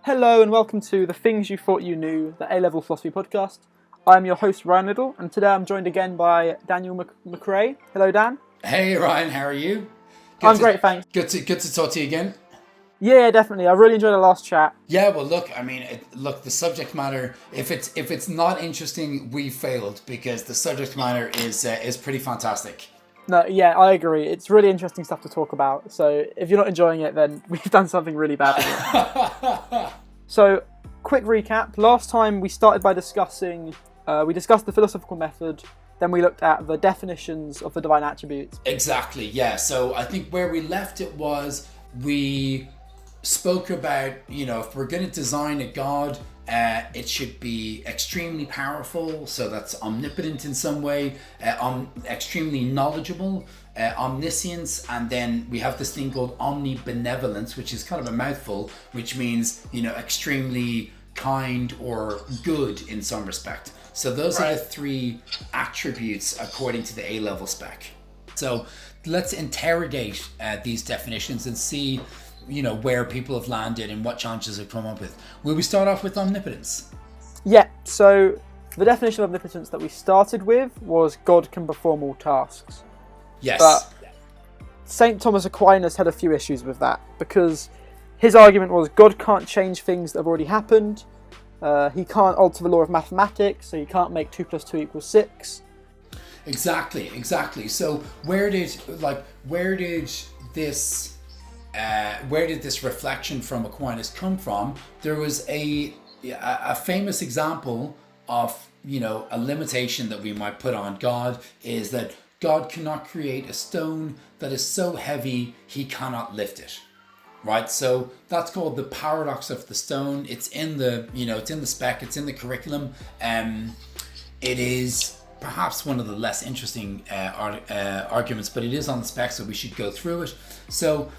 Hello and welcome to The Things You Thought You Knew, the A-Level Philosophy podcast. I'm your host Ryan Liddle, and today I'm joined again by Daniel McCrea. Hello, Dan. Hey Ryan, how are you? I'm great, thanks. Good to talk to you again. Yeah, definitely. I really enjoyed the last chat. Yeah, well, look, the subject matter. If it's not interesting, we failed because the subject matter is pretty fantastic. No, yeah, I agree. It's really interesting stuff to talk about. So if you're not enjoying it, then we've done something really bad. So, quick recap. Last time we started by discussing the philosophical method. Then we looked at the definitions of the divine attributes. Exactly. Yeah. So I think where we left it was we spoke about, if we're going to design a God, it should be extremely powerful, so that's omnipotent in some way, extremely knowledgeable, omniscience, and then we have this thing called omnibenevolence, which is kind of a mouthful, which means, extremely kind or good in some respect. So those are the three attributes according to the A-level spec. So let's interrogate these definitions and see where people have landed and what challenges have come up with. Will we start off with omnipotence? Yeah, so the definition of omnipotence that we started with was God can perform all tasks. Yes. But St. Thomas Aquinas had a few issues with that because his argument was God can't change things that have already happened. He can't alter the law of mathematics, so he can't make 2 + 2 = 6. Exactly. So where did this reflection from Aquinas come from? There was a famous example of, a limitation that we might put on God is that God cannot create a stone that is so heavy he cannot lift it. Right? So that's called the paradox of the stone. It's in the, it's in the spec, it's in the curriculum. It is perhaps one of the less interesting arguments, but it is on the spec, so we should go through it. So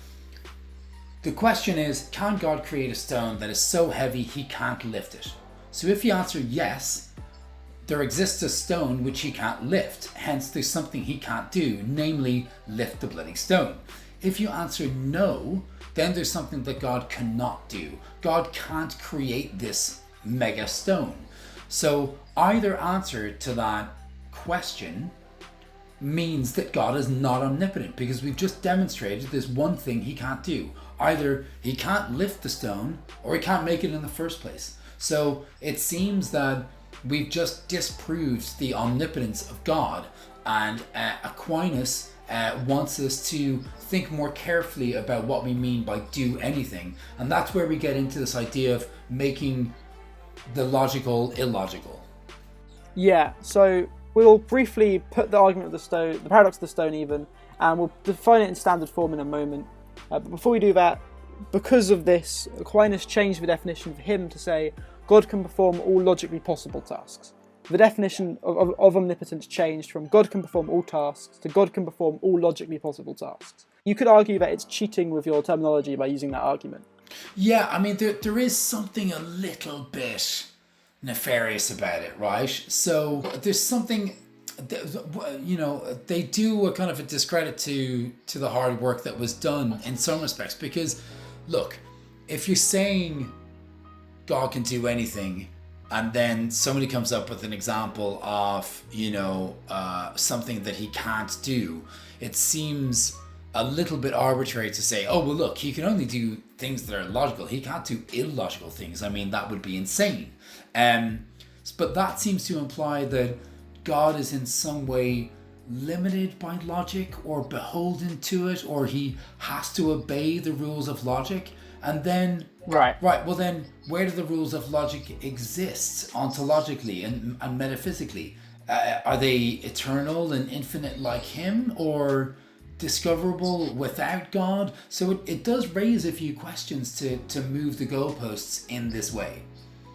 the question is, can God create a stone that is so heavy he can't lift it? So if you answer yes, there exists a stone which he can't lift, hence there's something he can't do, namely lift the bloody stone. If you answer no, then there's something that God cannot do. God can't create this mega stone. So either answer to that question means that God is not omnipotent, because we've just demonstrated there's one thing he can't do. Either he can't lift the stone or he can't make it in the first place. So it seems that we've just disproved the omnipotence of God, and Aquinas wants us to think more carefully about what we mean by do anything. And that's where we get into this idea of making the logical illogical. Yeah, so we'll briefly put the argument of the stone, the paradox of the stone even, and we'll define it in standard form in a moment. But before we do that, because of this, Aquinas changed the definition for him to say God can perform all logically possible tasks. The definition of omnipotence changed from God can perform all tasks to God can perform all logically possible tasks. You could argue that it's cheating with your terminology by using that argument. Yeah, there is something a little bit nefarious about it, right? So there's something, they do a kind of a discredit to the hard work that was done in some respects, because look, if you're saying God can do anything, and then somebody comes up with an example of, something that he can't do, it seems a little bit arbitrary to say, oh, well, look, he can only do things that are logical. He can't do illogical things. That would be insane. But that seems to imply that God is in some way limited by logic or beholden to it, or he has to obey the rules of logic. And then, well then, where do the rules of logic exist ontologically and metaphysically? Are they eternal and infinite like him, or discoverable without God? So it does raise a few questions to move the goalposts in this way.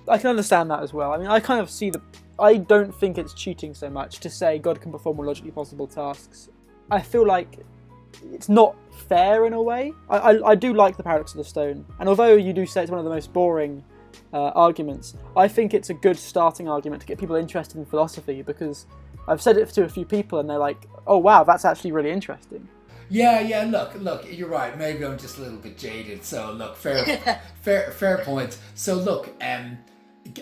I can understand that as well. I kind of see I don't think it's cheating so much to say God can perform all logically possible tasks. I feel like it's not fair in a way. I do like the paradox of the stone, and although you do say it's one of the most boring arguments, I think it's a good starting argument to get people interested in philosophy, because I've said it to a few people and they're like, oh wow, that's actually really interesting. Yeah. Look. You're right. Maybe I'm just a little bit jaded. So look, fair point. So look,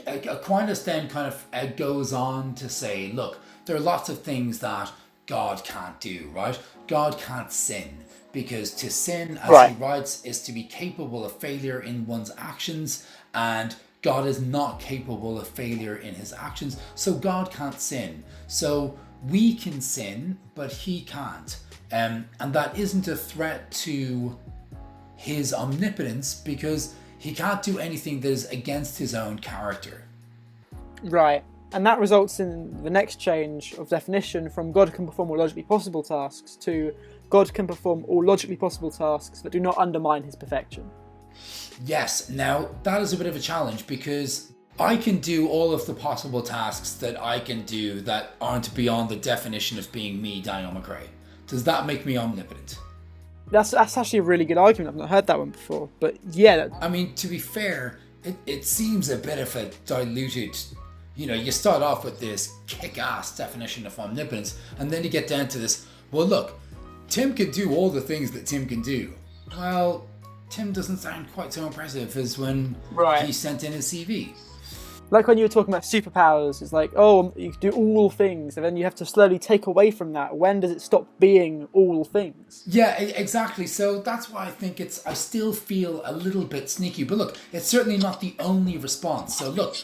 Aquinas then kind of goes on to say, look, there are lots of things that God can't do. Right? God can't sin because to sin, as he writes, is to be capable of failure in one's actions, and God is not capable of failure in his actions. So God can't sin. So we can sin, but he can't. And that isn't a threat to his omnipotence because he can't do anything that is against his own character. Right. And that results in the next change of definition from God can perform all logically possible tasks to God can perform all logically possible tasks that do not undermine his perfection. Yes. Now, that is a bit of a challenge because I can do all of the possible tasks that I can do that aren't beyond the definition of being me, Daniel McCrea. Does that make me omnipotent? That's actually a really good argument. I've not heard that one before. But yeah. I mean, to be fair, it seems a bit of a diluted... you start off with this kick-ass definition of omnipotence, and then you get down to this, well, look, Tim can do all the things that Tim can do. Well, Tim doesn't sound quite so impressive as when he sent in his CV. Like when you were talking about superpowers, it's like, oh, you can do all things, and then you have to slowly take away from that. When does it stop being all things? Yeah, exactly. So that's why I think I still feel a little bit sneaky. But look, it's certainly not the only response. So look,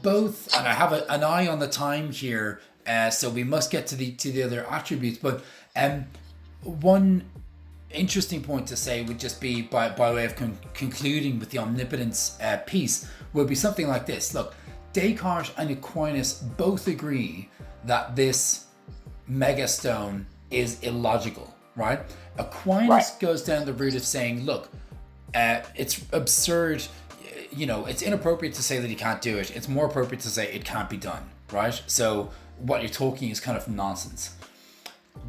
both, and I have an eye on the time here, so we must get to the other attributes. But one interesting point to say would just be by way of concluding with the omnipotence piece would be something like this. Look, Descartes and Aquinas both agree that this megastone is illogical, right? Aquinas goes down the route of saying, look, it's absurd, it's inappropriate to say that he can't do it. It's more appropriate to say it can't be done, right? So what you're talking is kind of nonsense.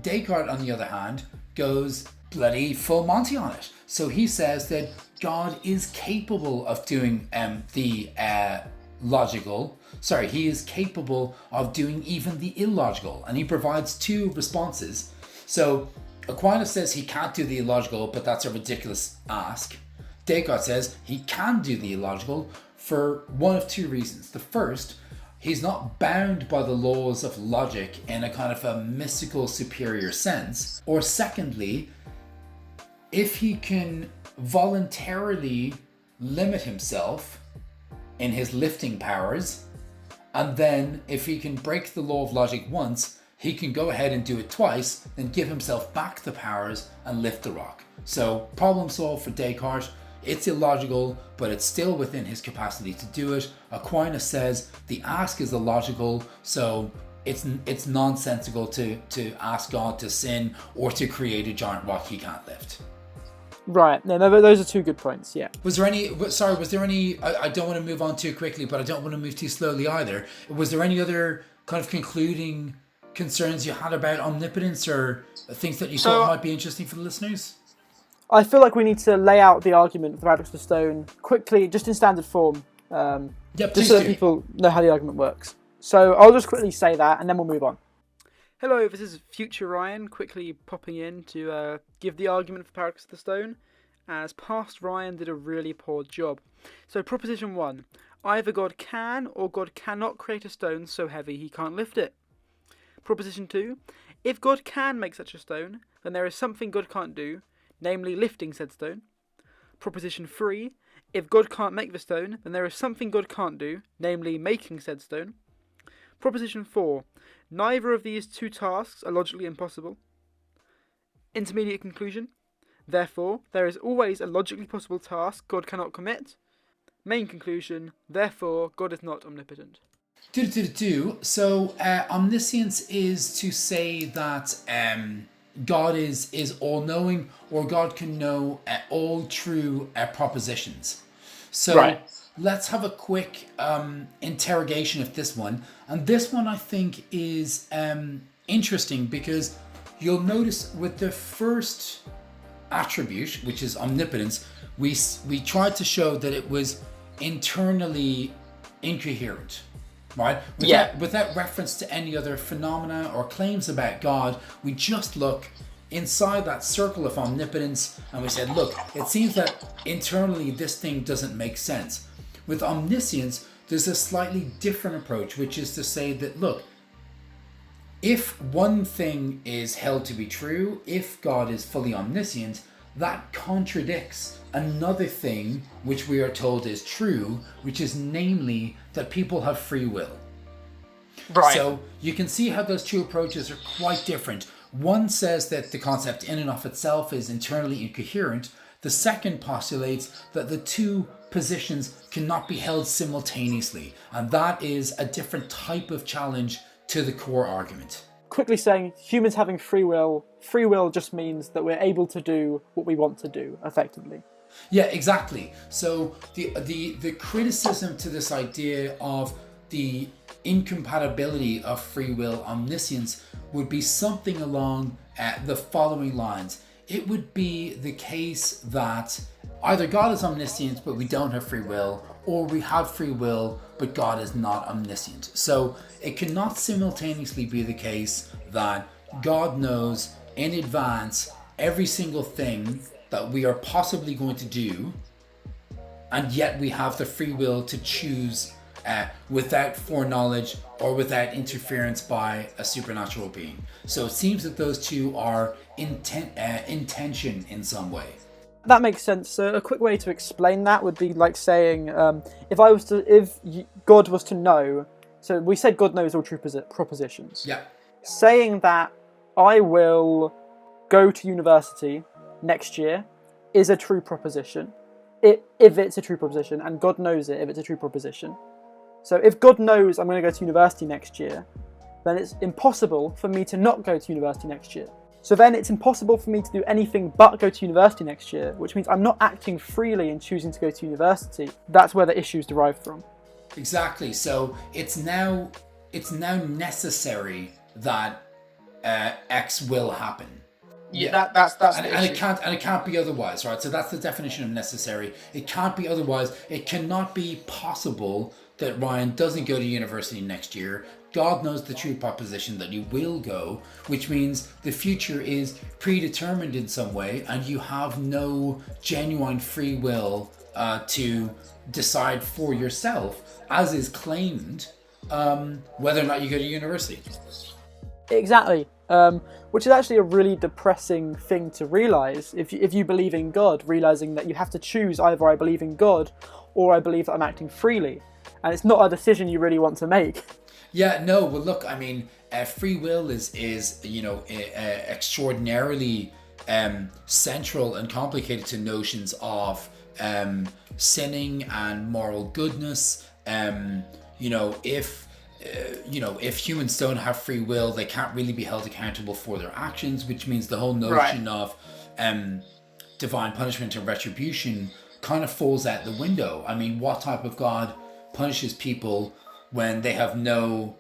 Descartes, on the other hand, goes bloody full Monty on it. So he says that God is capable of doing he is capable of doing even the illogical, and he provides two responses. So Aquinas says he can't do the illogical, but that's a ridiculous ask. Descartes says he can do the illogical for one of two reasons. The first, he's not bound by the laws of logic in a kind of a mystical superior sense. Or secondly, if he can voluntarily limit himself in his lifting powers, and then if he can break the law of logic once, he can go ahead and do it twice, then give himself back the powers and lift the rock. So problem solved for Descartes. It's illogical, but it's still within his capacity to do it. Aquinas says the ask is illogical, so it's nonsensical to ask God to sin or to create a giant rock he can't lift. Right. No, those are two good points. Yeah. Was there any? I don't want to move on too quickly, but I don't want to move too slowly either. Was there any other kind of concluding concerns you had about omnipotence or things that you thought might be interesting for the listeners? I feel like we need to lay out the argument of the paradox of the stone quickly, just in standard form, just so that people know how the argument works. So I'll just quickly say that, and then we'll move on. Hello, this is Future Ryan, quickly popping in to give the argument for the paradox of the stone, as past Ryan did a really poor job. So proposition 1, either God can or God cannot create a stone so heavy he can't lift it. Proposition 2, if God can make such a stone, then there is something God can't do, namely lifting said stone. Proposition 3, if God can't make the stone, then there is something God can't do, namely making said stone. Proposition 4, neither of these two tasks are logically impossible. Intermediate conclusion, therefore, there is always a logically possible task God cannot commit. Main conclusion, therefore, God is not omnipotent. So, omniscience is to say that God is all-knowing, or God can know all true propositions. So let's have a quick interrogation of this one. And this one I think is interesting because you'll notice with the first attribute, which is omnipotence, we tried to show that it was internally incoherent. Right? Without reference to any other phenomena or claims about God, we just look, inside that circle of omnipotence, and we said, look, it seems that internally this thing doesn't make sense. With omniscience, there's a slightly different approach, which is to say that, look, if one thing is held to be true, if God is fully omniscient, that contradicts another thing which we are told is true, which is namely that people have free will. Right. So you can see how those two approaches are quite different. One says that the concept in and of itself is internally incoherent. The second postulates that the two positions cannot be held simultaneously. And that is a different type of challenge to the core argument. Quickly saying, humans having free will just means that we're able to do what we want to do, effectively. Yeah, exactly. So the criticism to this idea of the incompatibility of free will omniscience would be something along the following lines. It would be the case that either God is omniscient but we don't have free will, or we have free will but God is not omniscient. So it cannot simultaneously be the case that God knows in advance every single thing that we are possibly going to do, and yet we have the free will to choose without foreknowledge or without interference by a supernatural being. So it seems that those two are in tension in some way. That makes sense. So a quick way to explain that would be like saying, if God was to know, so we said God knows all true propositions. Yeah. Saying that I will go to university next year is a true proposition. If it's a true proposition, and God knows it if it's a true proposition. So if God knows I'm going to go to university next year, then it's impossible for me to not go to university next year. So then it's impossible for me to do anything but go to university next year, which means I'm not acting freely in choosing to go to university. That's where the issues derive from. Exactly. So it's now necessary that X will happen. Yeah, that's and it can't be otherwise, right? So that's the definition of necessary. It can't be otherwise. It cannot be possible that Ryan doesn't go to university next year. God knows the true proposition that he will go, which means the future is predetermined in some way, and you have no genuine free will to decide for yourself, as is claimed, whether or not you go to university. Exactly. Which is actually a really depressing thing to realise. If you believe in God, realising that you have to choose either I believe in God or I believe that I'm acting freely. And it's not a decision you really want to make. Yeah, no, well look, I mean, free will is extraordinarily central and complicated to notions of sinning and moral goodness. If humans don't have free will, they can't really be held accountable for their actions, which means the whole notion of divine punishment and retribution kind of falls out the window. I mean, what type of God punishes people when they have no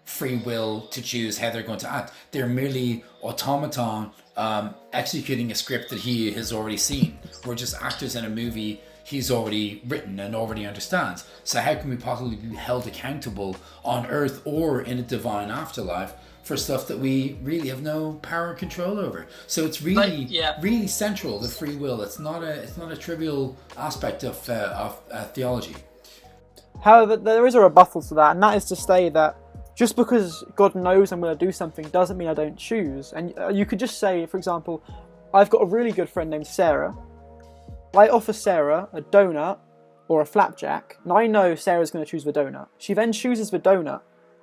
free will to choose how they're going to act? They're merely automaton executing a script that he has already seen. We're just actors in a movie he's already written and already understands. So how can we possibly be held accountable on Earth or in a divine afterlife for stuff that we really have no power and control over? So it's really really central, the free will. It's not a trivial aspect of theology. However, there is a rebuttal to that, and that is to say that just because God knows I'm going to do something doesn't mean I don't choose. And you could just say, for example, I've got a really good friend named Sarah. I offer Sarah a donut or a flapjack, and I know Sarah's going to choose the donut. She then chooses the donut.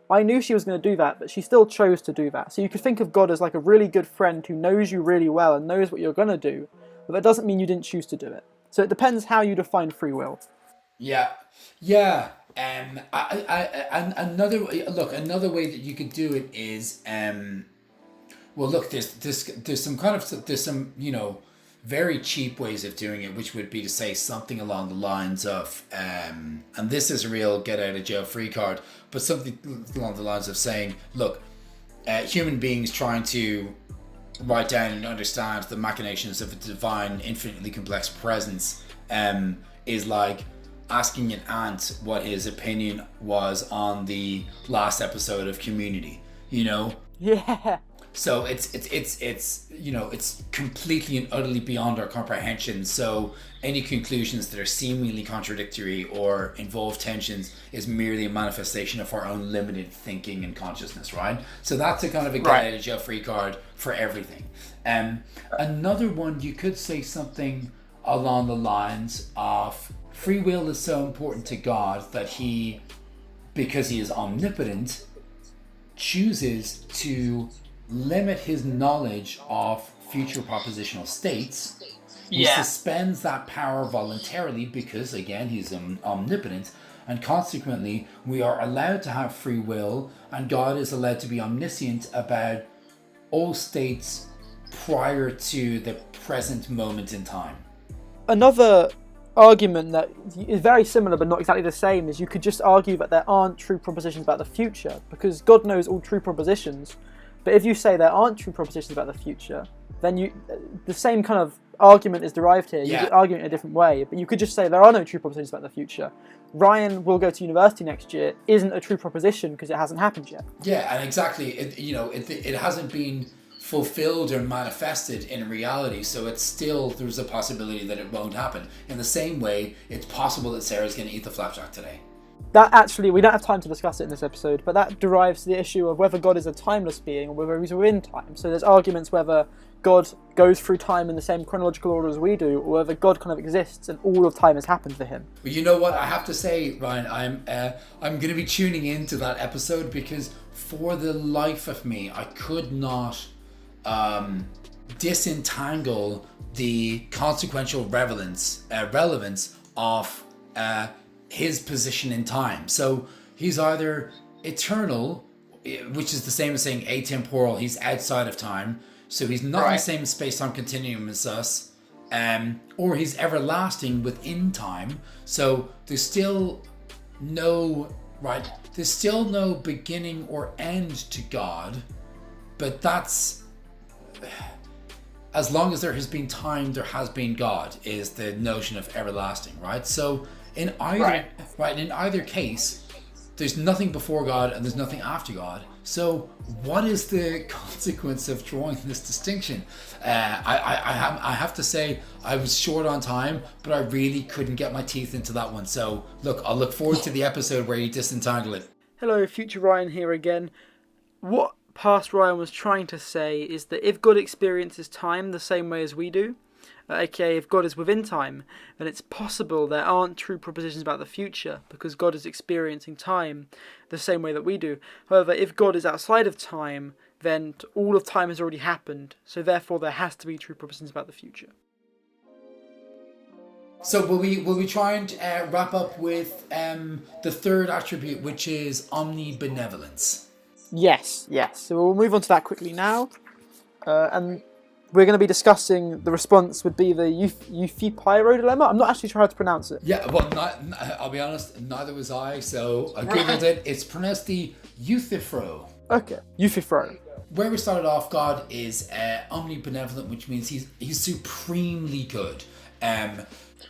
I knew she was going to do that, but she still chose to do that. So you could think of God as like a really good friend who knows you really well and knows what you're going to do, but that doesn't mean you didn't choose to do it. So it depends how you define free will. Yeah. Another way that you could do it is, there's some very cheap ways of doing it, which would be to say something along the lines of, and this is a real get out of jail free card, but something along the lines of saying, look, human beings trying to write down and understand the machinations of a divine, infinitely complex presence is like asking an ant what his opinion was on the last episode of Community, Yeah. So it's you know, it's completely and utterly beyond our comprehension. So any conclusions that are seemingly contradictory or involve tensions is merely a manifestation of our own limited thinking and consciousness, right? So that's a kind of a get out of jail free card for everything. Another one, you could say something along the lines of free will is so important to God that he, because he is omnipotent, chooses to limit his knowledge of future propositional states. He suspends that power voluntarily because, again, he's omnipotent, and consequently we are allowed to have free will, and God is allowed to be omniscient about all states prior to the present moment in time. Another argument that is very similar but not exactly the same is you could just argue that there aren't true propositions about the future because God knows all true propositions. But if you say there aren't true propositions about the future, then the same kind of argument is derived here. You're arguing in a different way, but you could just say there are no true propositions about the future. Ryan will go to university next year isn't a true proposition because it hasn't happened yet. Yeah, and exactly. It hasn't been fulfilled or manifested in reality, so it's still, there's a possibility that it won't happen. In the same way, it's possible that Sarah's going to eat the flapjack today. That actually, we don't have time to discuss it in this episode, but that derives the issue of whether God is a timeless being or whether he's within time. So there's arguments whether God goes through time in the same chronological order as we do, or whether God kind of exists and all of time has happened for him. Well, you know what? I have to say, Ryan, I'm going to be tuning into that episode because for the life of me, I could not disentangle the consequential relevance of his position in time. So he's either eternal, which is the same as saying atemporal, he's outside of time, so he's not in the same space-time continuum as us, or he's everlasting within time, so there's still no beginning or end to God, but that's, as long as there has been time, there has been God, is the notion of everlasting, right? So in either case, there's nothing before God and there's nothing after God. So what is the consequence of drawing this distinction? I have to say I was short on time, but I really couldn't get my teeth into that one. So look, I'll look forward to the episode where you disentangle it. Hello, future Ryan here again. What past Ryan was trying to say is that if God experiences time the same way as we do, aka if God is within time, then it's possible there aren't true propositions about the future because God is experiencing time the same way that we do. However, if God is outside of time, then all of time has already happened, so therefore there has to be true propositions about the future. So will we try and wrap up with the third attribute, which is omnibenevolence? Yes. So we'll move on to that quickly now, and we're going to be discussing the response would be the Euthyphro dilemma. I'm not actually sure how to pronounce it. Yeah, well, I'll be honest, neither was I, so I googled it. It's pronounced the Euthyphro. Okay, Euthyphro. Where we started off, God is omnibenevolent, which means he's supremely good.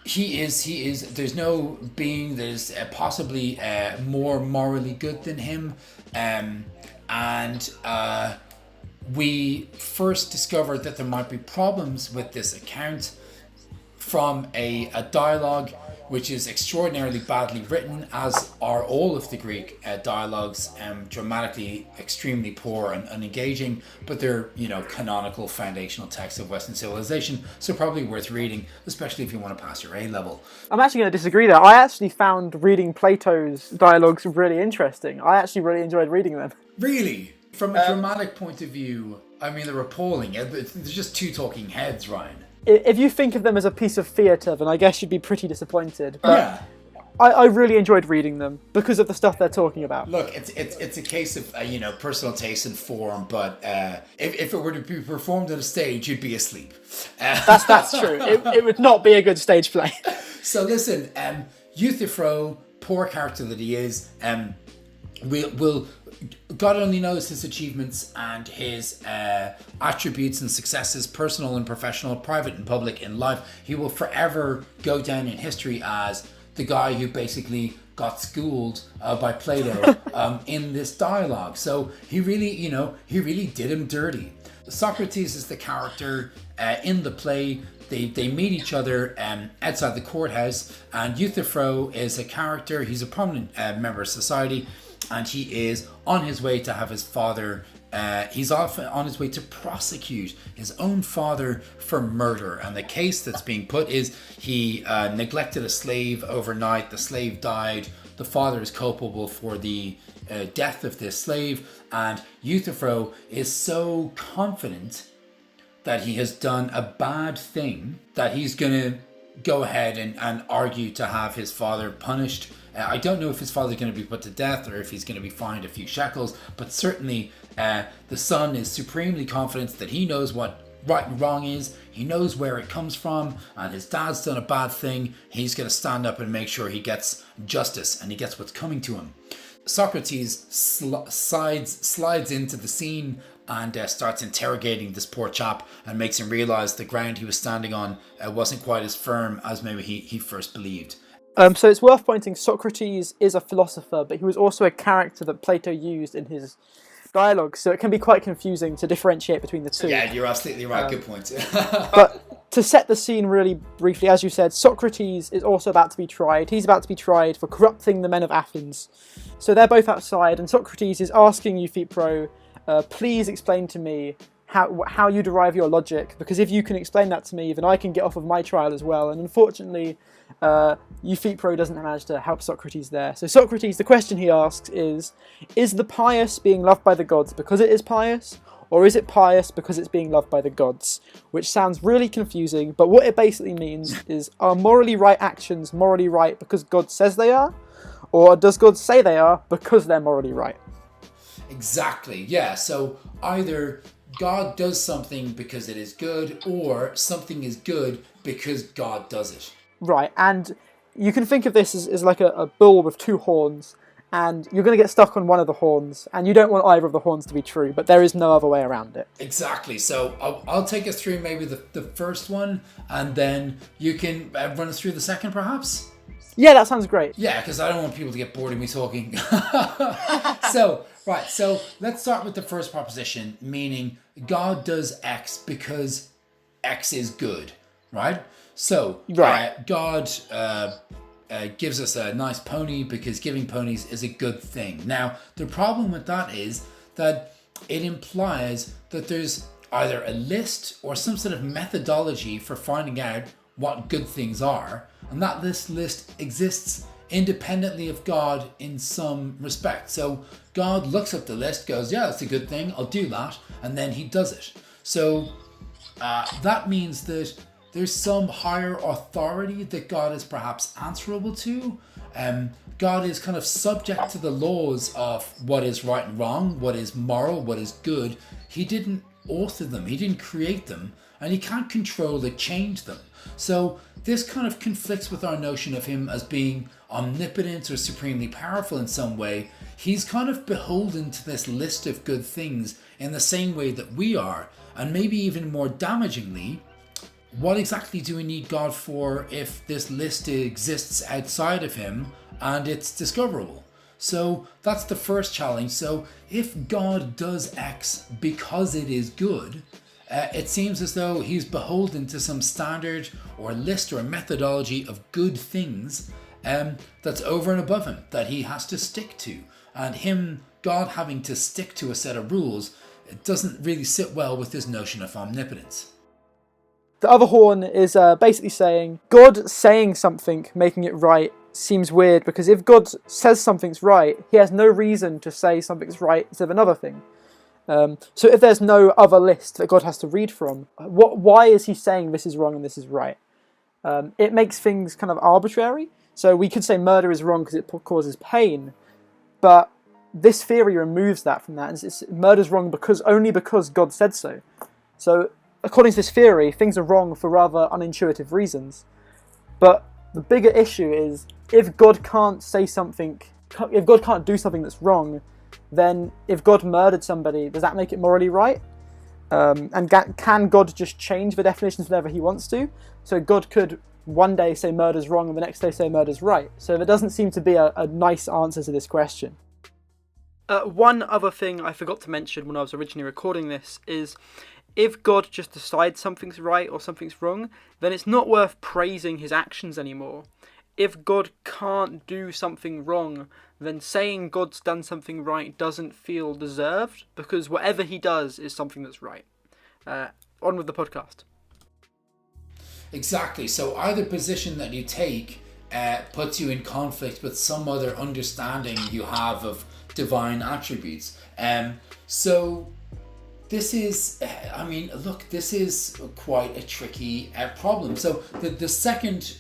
He is. There's no being that is possibly more morally good than him, and we first discovered that there might be problems with this account from a dialogue which is extraordinarily badly written, as are all of the Greek dialogues, dramatically extremely poor and unengaging, but they're, canonical foundational texts of Western civilization, so probably worth reading, especially if you want to pass your A-level. I'm actually going to disagree there. I actually found reading Plato's dialogues really interesting. I actually really enjoyed reading them. Really? From a dramatic point of view, I mean, they're appalling. There's just two talking heads, Ryan. If you think of them as a piece of theatre, then I guess you'd be pretty disappointed. But Yeah. I really enjoyed reading them because of the stuff they're talking about. Look, it's a case of personal taste and form, but if it were to be performed on a stage, you'd be asleep. That's true. It would not be a good stage play. So listen, Euthyphro, poor character that he is, will God only knows his achievements and his attributes and successes, personal and professional, private and public in life. He will forever go down in history as the guy who basically got schooled by Plato in this dialogue. So he really did him dirty. Socrates is the character in the play. They meet each other outside the courthouse, and Euthyphro is a character. He's a prominent member of society, and he is on his way to have his father. He's often on his way to prosecute his own father for murder. And the case that's being put is he neglected a slave overnight. The slave died. The father is culpable for the death of this slave. And Euthyphro is so confident that he has done a bad thing that he's going to go ahead and argue to have his father punished. I don't know if his father's going to be put to death or if he's going to be fined a few shekels, but certainly the son is supremely confident that he knows what right and wrong is. He knows where it comes from, and his dad's done a bad thing. He's going to stand up and make sure he gets justice and he gets what's coming to him. Socrates slides into the scene and starts interrogating this poor chap and makes him realize the ground he was standing on wasn't quite as firm as maybe he first believed. So it's worth pointing Socrates is a philosopher, but he was also a character that Plato used in his dialogue, so it can be quite confusing to differentiate between the two. Yeah, you're absolutely right. Good point. But to set the scene really briefly, as you said, Socrates is also about to be tried. He's about to be tried for corrupting the men of Athens. So they're both outside, and Socrates is asking Euthyphro, please explain to me how you derive your logic, because if you can explain that to me, then I can get off of my trial as well. And unfortunately, Euthyphro doesn't manage to help Socrates there. So Socrates, the question he asks is the pious being loved by the gods because it is pious, or is it pious because it's being loved by the gods? Which sounds really confusing, but what it basically means is, are morally right actions morally right because God says they are? Or does God say they are because they're morally right? Exactly, yeah. So either God does something because it is good, or something is good because God does it. Right, and you can think of this as like a bull with two horns, and you're going to get stuck on one of the horns, and you don't want either of the horns to be true, but there is no other way around it. Exactly, so I'll take us through maybe the first one, and then you can run us through the second, perhaps? Yeah, that sounds great. Yeah, because I don't want people to get bored of me talking. So let's start with the first proposition, meaning God does X because X is good, right? So God gives us a nice pony because giving ponies is a good thing. Now, the problem with that is that it implies that there's either a list or some sort of methodology for finding out what good things are, and that this list exists independently of God in some respect. So God looks at the list, goes, yeah, that's a good thing, I'll do that, and then he does it. So that means that there's some higher authority that God is perhaps answerable to. God is kind of subject to the laws of what is right and wrong, what is moral, what is good. He didn't author them, he didn't create them, and he can't control or change them. So this kind of conflicts with our notion of him as being omnipotent or supremely powerful in some way. He's kind of beholden to this list of good things in the same way that we are, and maybe even more damagingly, what exactly do we need God for if this list exists outside of him and it's discoverable? So that's the first challenge. So if God does X because it is good, it seems as though he's beholden to some standard or list or methodology of good things that's over and above him, that he has to stick to. And God having to stick to a set of rules, it doesn't really sit well with this notion of omnipotence. The other horn is basically saying, God saying something, making it right, seems weird, because if God says something's right, he has no reason to say something's right instead of another thing. So if there's no other list that God has to read from, why is he saying this is wrong and this is right? It makes things kind of arbitrary. So we could say murder is wrong because it causes pain, but this theory removes that from that. Murder's wrong only because God said so. So according to this theory, things are wrong for rather unintuitive reasons. But the bigger issue is, if God can't say something, if God can't do something that's wrong, then if God murdered somebody, does that make it morally right? Can God just change the definitions whenever he wants to? So God could one day say murder's wrong and the next day say murder's right. So there doesn't seem to be a nice answer to this question. One other thing I forgot to mention when I was originally recording this is if God just decides something's right or something's wrong, then it's not worth praising his actions anymore. If God can't do something wrong, then saying God's done something right doesn't feel deserved, because whatever he does is something that's right. On with the podcast. Exactly. So either position that you take puts you in conflict with some other understanding you have of divine attributes. So this is, this is quite a tricky problem. So the second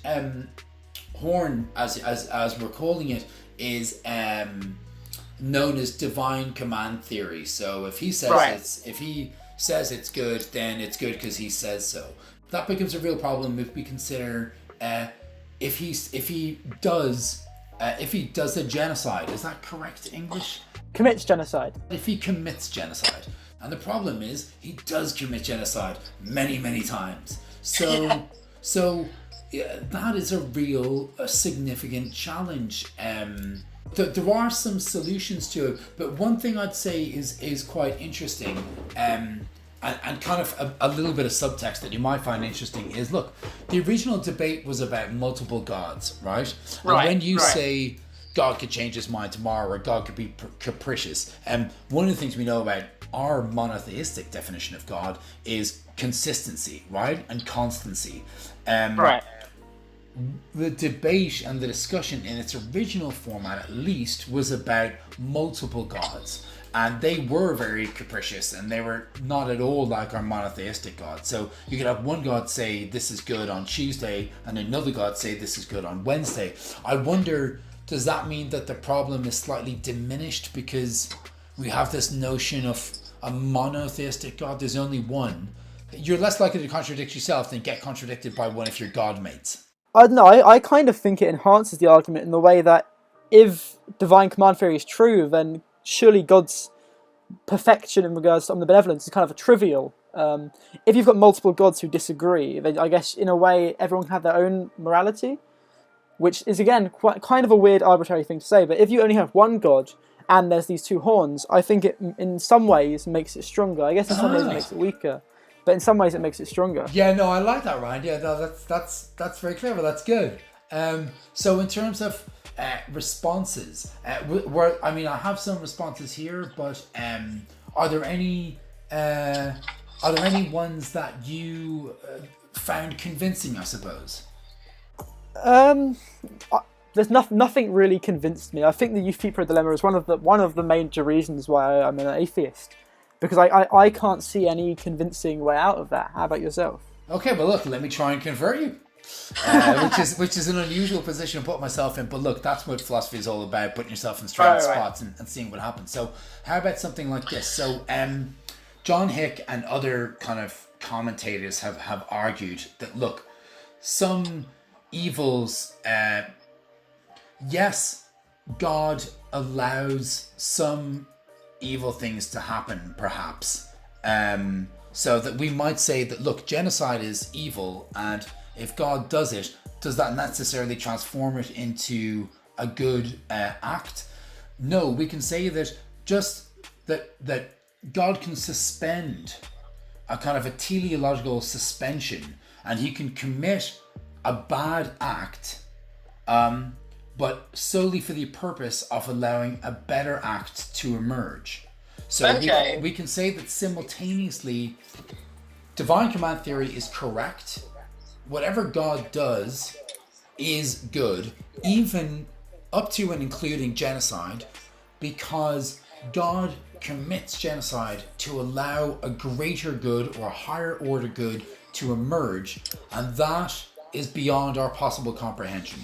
horn, as we're calling it, is known as divine command theory. So if he says it's good, then it's good because he says so. That becomes a real problem if we consider if he does a genocide. Is that correct English? Commits genocide. If he commits genocide. And the problem is he does commit genocide many times. So that is a real significant challenge. There are some solutions to it, but one thing I'd say is quite interesting, and kind of a little bit of subtext that you might find interesting is, look, the original debate was about multiple gods, right? And when you say God could change his mind tomorrow or God could be capricious, one of the things we know about our monotheistic definition of God is consistency, right? And constancy. The debate and the discussion in its original format, at least, was about multiple gods. And they were very capricious, and they were not at all like our monotheistic God. So you could have one God say this is good on Tuesday, and another God say this is good on Wednesday. I wonder, does that mean that the problem is slightly diminished because we have this notion of a monotheistic God? There's only one. You're less likely to contradict yourself than get contradicted by one of your God mates. I don't know, I kind of think it enhances the argument in the way that if divine command theory is true, then surely God's perfection in regards to omnibenevolence is kind of a trivial. If you've got multiple gods who disagree, then I guess in a way everyone can have their own morality, which is again quite kind of a weird, arbitrary thing to say. But if you only have one god and there's these two horns, I think it in some ways makes it stronger. I guess in some ways it makes it weaker, but in some ways it makes it stronger. Yeah, no, I like that, Ryan. Yeah, no, that's very clever. That's good. So in terms of responses, I have some responses here, but are there any ones that you found convincing, I suppose? There's nothing really convinced me. I think the Euthyphro dilemma is one of the major reasons why I'm an atheist, because I can't see any convincing way out of that. How about yourself? Okay, well look, let me try and convert you. Which is an unusual position to put myself in, but look, that's what philosophy is all about, putting yourself in strange spots and seeing what happens. So how about something like this? So John Hick and other kind of commentators have argued that, look, some evils, yes, God allows some evil things to happen, perhaps, so that we might say that, look, genocide is evil, and if God does it, does that necessarily transform it into a good act? No, we can say that just that God can suspend a kind of a teleological suspension, and he can commit a bad act, but solely for the purpose of allowing a better act to emerge. So we can say that simultaneously, divine command theory is correct. Whatever God does is good, even up to and including genocide, because God commits genocide to allow a greater good or a higher order good to emerge, and that is beyond our possible comprehension.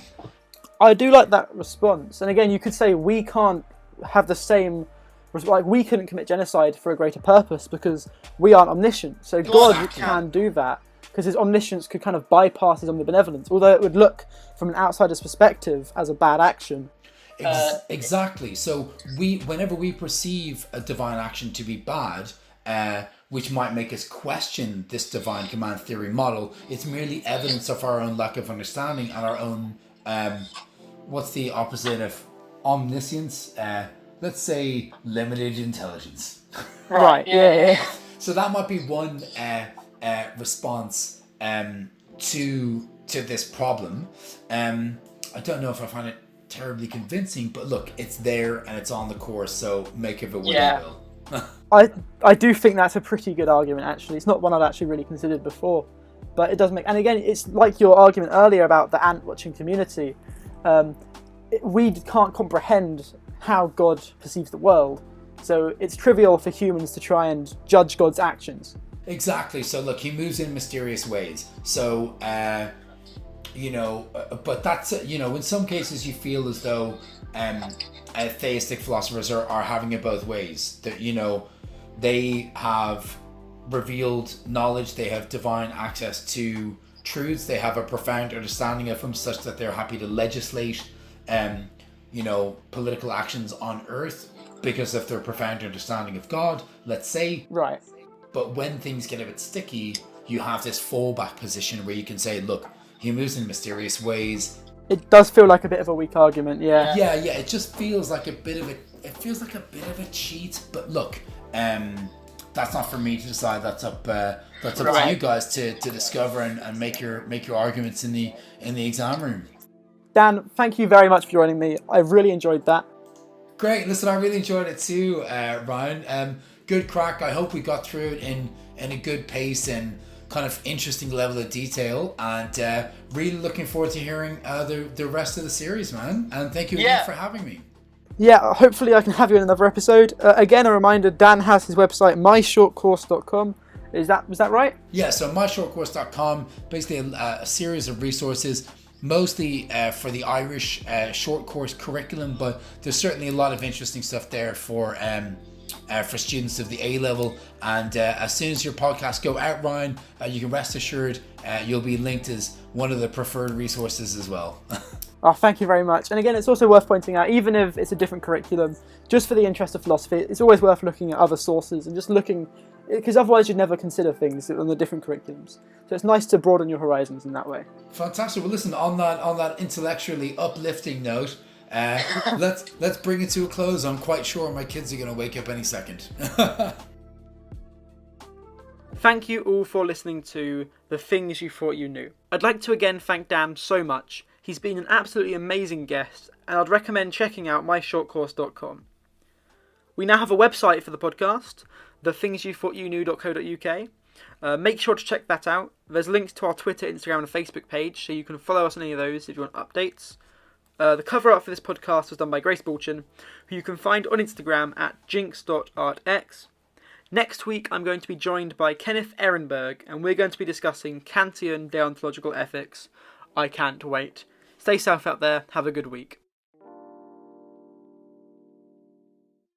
I do like that response, and again, you could say we can't have the same, like we couldn't commit genocide for a greater purpose because we aren't omniscient. So God can do that because his omniscience could kind of bypass his omnibenevolence, although it would look from an outsider's perspective as a bad action. Exactly. So whenever we perceive a divine action to be bad, which might make us question this divine command theory model. It's merely evidence of our own lack of understanding and our own, what's the opposite of omniscience? Let's say limited intelligence. Right. Yeah. So that might be one response to this problem. I don't know if I find it terribly convincing, but look, it's there and it's on the course, so make of it what you will. I do think that's a pretty good argument, actually. It's not one I'd actually really considered before, but it does make... And again, it's like your argument earlier about the ant-watching community. We can't comprehend how God perceives the world, so it's trivial for humans to try and judge God's actions. Exactly. So look, he moves in mysterious ways. So, but that's, in some cases you feel as though theistic philosophers are having it both ways. That, they have revealed knowledge, they have divine access to truths, they have a profound understanding of them such that they're happy to legislate, political actions on earth because of their profound understanding of God, let's say. Right. But when things get a bit sticky, you have this fallback position where you can say, look, he moves in mysterious ways. It does feel like a bit of a weak argument, yeah. Yeah, it just feels like a bit of a cheat, but look, that's not for me to decide. That's up to you guys to discover and make your arguments in the exam room. Dan, thank you very much for joining me. I really enjoyed that. Great. Listen, I really enjoyed it too, Ryan. Good crack. I hope we got through it in a good pace and kind of interesting level of detail, and really looking forward to hearing the rest of the series, man. And thank you again for having me. Yeah, hopefully I can have you in another episode. Again, a reminder, Dan has his website, myshortcourse.com. Was that right? Yeah, so myshortcourse.com, basically a series of resources, mostly for the Irish short course curriculum, but there's certainly a lot of interesting stuff there for students of the A level. And as soon as your podcasts go out, Ryan, you can rest assured you'll be linked as one of the preferred resources as well. Oh, thank you very much. And again, it's also worth pointing out, even if it's a different curriculum, just for the interest of philosophy, it's always worth looking at other sources and just looking, because otherwise you'd never consider things on the different curriculums. So it's nice to broaden your horizons in that way. Fantastic. Well, listen, on that intellectually uplifting note, let's bring it to a close. I'm quite sure my kids are going to wake up any second. Thank you all for listening to The Things You Thought You Knew. I'd like to again thank Dan so much. He's been an absolutely amazing guest, and I'd recommend checking out myshortcourse.com. We now have a website for the podcast, thethingsyouthoughtyouknew.co.uk. Make sure to check that out. There's links to our Twitter, Instagram and Facebook page, so you can follow us on any of those if you want updates. The cover art for this podcast was done by Grace Bulchin, who you can find on Instagram at jinx.artx. Next week, I'm going to be joined by Kenneth Ehrenberg, and we're going to be discussing Kantian deontological ethics. I can't wait. Stay safe out there. Have a good week.